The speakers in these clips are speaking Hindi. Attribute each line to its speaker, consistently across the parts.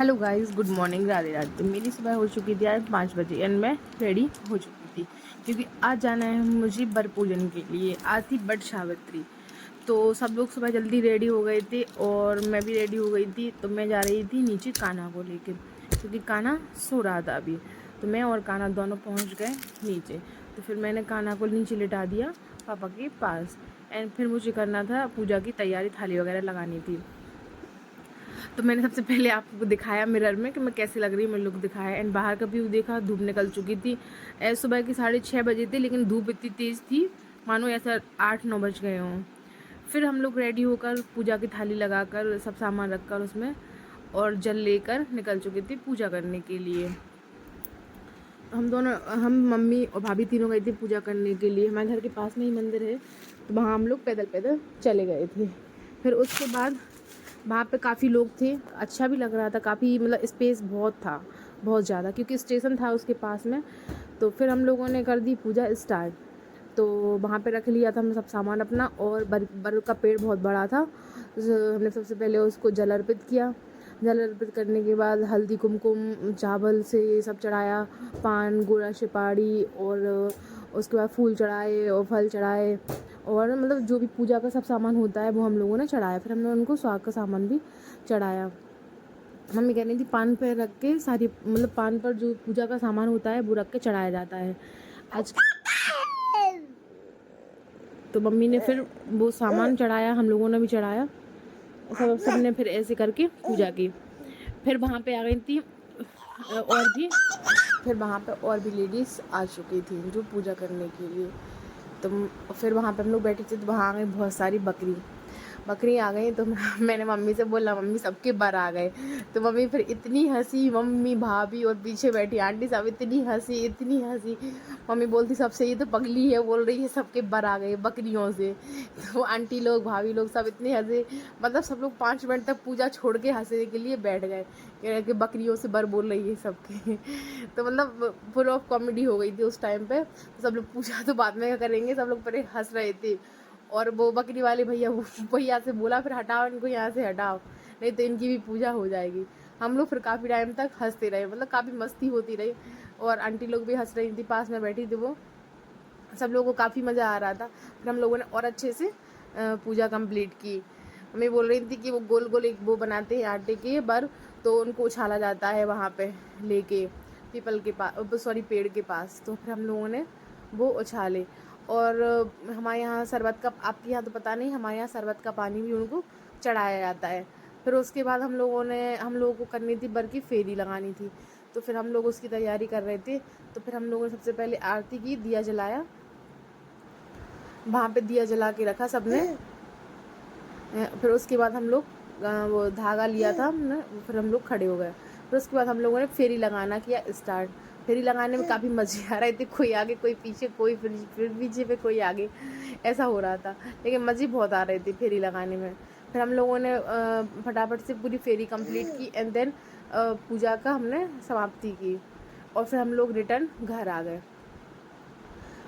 Speaker 1: Hello guys, good morning, Radhe Radhe. तो मेरी सुबह हो चुकी थी आज 5 बजे एंड मैं रेडी हो चुकी थी क्योंकि आज जाना है मुझे बर पूजन के लिए। आज थी बट सावित्री। तो सब लोग सुबह जल्दी रेडी हो गए थे और मैं भी रेडी हो गई थी। तो मैं जा रही थी नीचे कान्हा को लेकर क्योंकि कान्हा सो रहा था अभी। तो मैं और कान्हा दोनों पहुंच गए नीचे। तो फिर मैंने कान्हा को नीचे लिटा दिया पापा के पास एंड फिर मुझे करना था पूजा की तैयारी, थाली वगैरह लगानी थी। तो मैंने सबसे पहले आपको दिखाया मिरर में कि मैं कैसी लग रही हूँ, मैं लुक दिखाया एंड बाहर का व्यू देखा। धूप निकल चुकी थी, सुबह की 6:30 बजे थी, लेकिन धूप इतनी तेज़ थी मानो ऐसा 8-9 बज गए हों। फिर हम लोग रेडी होकर पूजा की थाली लगाकर सब सामान रखकर उसमें और जल लेकर निकल चुके थे पूजा करने के लिए। हम मम्मी और भाभी तीनों गए थे पूजा करने के लिए। हमारे घर के पास में ही मंदिर है, तो वहाँ हम लोग पैदल पैदल चले गए थे। फिर उसके बाद वहाँ पे काफ़ी लोग थे, अच्छा भी लग रहा था, काफ़ी मतलब स्पेस बहुत था, बहुत ज़्यादा, क्योंकि स्टेशन था उसके पास में। तो फिर हम लोगों ने कर दी पूजा स्टार्ट। तो वहाँ पे रख लिया था हमने सब सामान अपना, और बर का पेड़ बहुत बड़ा था। हमने सबसे पहले उसको जल अर्पित किया। जल अर्पित करने के बाद हल्दी कुमकुम चावल से सब चढ़ाया, पान गुड़ा सुपारी, और उसके बाद फूल चढ़ाए और फल चढ़ाए, और मतलब जो भी पूजा का सब सामान होता है वो हम लोगों ने चढ़ाया। फिर हमने उनको स्वाग का सामान भी चढ़ाया। मम्मी कह रही थी पान पर रख के सारी, मतलब पान पर जो पूजा का सामान होता है वो रख के चढ़ाया जाता है आज। तो मम्मी ने फिर वो सामान चढ़ाया, हम लोगों ने भी चढ़ाया, सब ने फिर ऐसे करके पूजा की। फिर वहाँ पे आ गई थी और भी, फिर वहाँ पे और भी लेडीज़ आ चुकी थी जो पूजा करने के लिए। तो फिर वहाँ पे हम लोग बैठे थे, तो वहाँ आ गई बहुत सारी बकरी आ गई। तो मैंने मम्मी से बोला मम्मी सबके बर आ गए। तो मम्मी फिर इतनी हंसी, मम्मी भाभी और पीछे बैठी आंटी सब इतनी हंसी। मम्मी बोलती सबसे ये तो पगली है, बोल रही है सबके बर आ गए बकरियों से। तो आंटी लोग भाभी लोग सब इतने हंसे, मतलब सब लोग 5 मिनट तक पूजा छोड़ के हंसने के लिए बैठ गए कि बकरियों से बर बोल रही है सबके। तो मतलब फुल ऑफ कॉमेडी हो गई थी उस टाइम पे। तो सब लोग पूजा तो बाद में करेंगे, सब लोग पहले हंस रहे थे। और वो बकरी वाले भैया से बोला फिर हटाओ इनको यहाँ से, हटाओ नहीं तो इनकी भी पूजा हो जाएगी। हम लोग फिर काफ़ी टाइम तक हंसते रहे, मतलब काफ़ी मस्ती होती रही, और आंटी लोग भी हंस रही थी, पास में बैठी थी वो। सब लोगों को काफ़ी मज़ा आ रहा था। फिर हम लोगों ने और अच्छे से पूजा कंप्लीट की। मम्मी बोल रही थी कि वो गोल गोल एक वो बनाते हैं आटे के बर, तो उनको उछाला जाता है वहाँ पे लेके पीपल के पास, सॉरी पेड़ के पास। तो फिर हम लोगों ने वो उछाले। और हमारे यहाँ शरबत का, आपके यहाँ तो पता नहीं, हमारे यहाँ शरबत का पानी भी उनको चढ़ाया जाता है। फिर उसके बाद हम लोगों को करनी थी बर की फेरी लगानी थी। तो फिर हम लोग उसकी तैयारी कर रहे थे। तो फिर हम लोगों ने सबसे पहले आरती की, दिया जलाया, वहाँ पे दिया जला के रखा सबने। फिर उसके बाद हम लोग वो धागा लिया था हमने, फिर हम लोग खड़े हो गए। फिर उसके बाद हम लोगों ने फेरी लगाना किया स्टार्ट। फेरी लगाने में काफ़ी मज़े आ रहे थे, कोई आगे कोई पीछे, कोई फिर पीछे पे कोई आगे, ऐसा हो रहा था, लेकिन मज़े बहुत आ रहे थे फेरी लगाने में। फिर हम लोगों ने फटाफट से पूरी फेरी कंप्लीट की एंड देन पूजा का हमने समाप्ति की, और फिर हम लोग रिटर्न घर आ गए।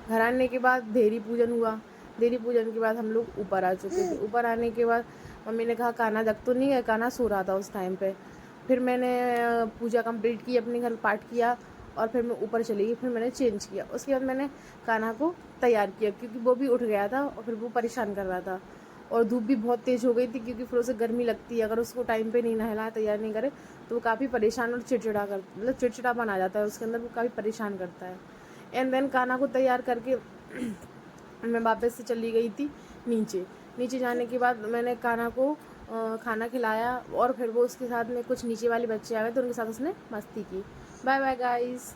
Speaker 1: घर आने के बाद देहरी पूजन हुआ। देहरी पूजन के बाद हम लोग ऊपर आ चुके थे। ऊपर आने के बाद मम्मी ने कहा कान्हा जग तो नहीं है, कान्हा सो रहा था उस टाइम पे। फिर मैंने पूजा कंप्लीट की, अपने घर पाठ किया, और फिर मैं ऊपर चली गई। फिर मैंने चेंज किया, उसके बाद मैंने कान्हा को तैयार किया क्योंकि वो भी उठ गया था और फिर वो परेशान कर रहा था, और धूप भी बहुत तेज़ हो गई थी क्योंकि फिर उसे गर्मी लगती है, अगर उसको टाइम पे नहीं नहलाए, तैयार नहीं करे, तो वो काफ़ी परेशान और मतलब चिड़चिड़ापन आ जाता है उसके अंदर, वो काफ़ी परेशान करता है। एंड देन कान्हा को तैयार करके मैं वापस से चली गई थी नीचे। नीचे जाने के बाद मैंने कान्हा को खाना खिलाया, और फिर वो उसके साथ में कुछ नीचे वाले बच्चे आ गए तो उनके साथ उसने मस्ती की। Bye bye guys.